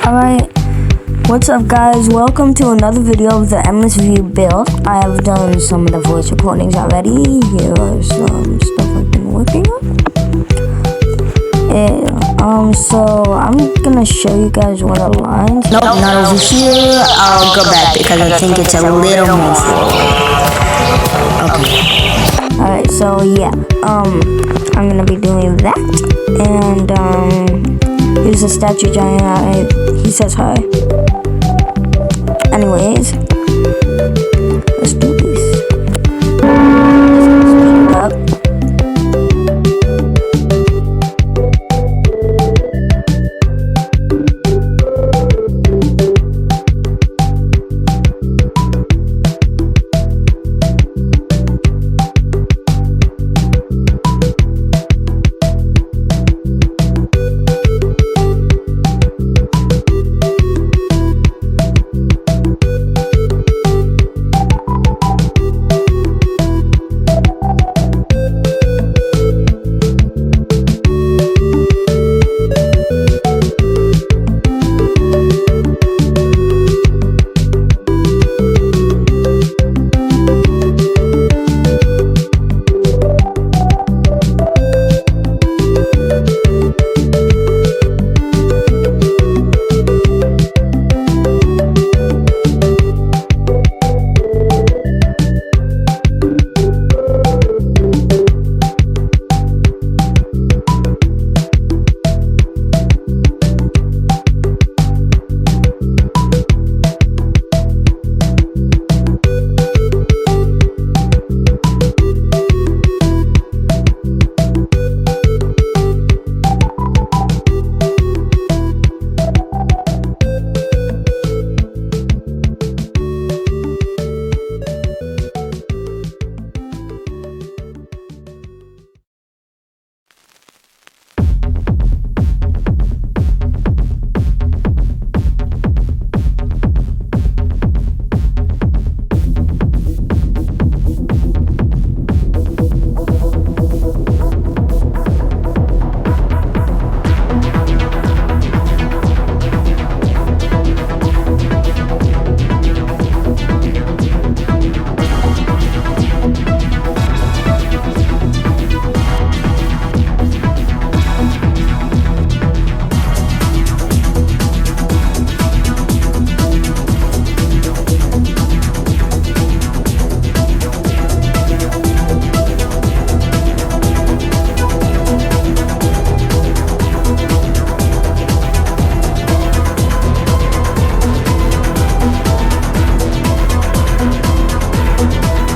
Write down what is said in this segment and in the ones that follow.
Alright, what's up guys? Welcome to another video of the TEV Build. I have done some of the voice recordings already. Here are some stuff I've been working on. So I'm gonna show you guys one of the lines. Nope, not over here. I'll go back because I think it's a little more forward. Okay. Alright, so yeah, I'm gonna be doing that. And here's a statue giant. He says hi. Anyways, let's do this. Speed it up.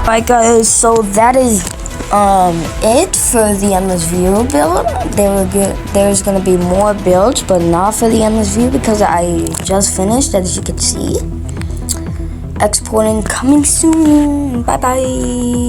Alright guys, so that is it for the endless view build. There's gonna be more builds, but not for the endless view because I just finished, as you can see. Exporting coming soon. Bye bye.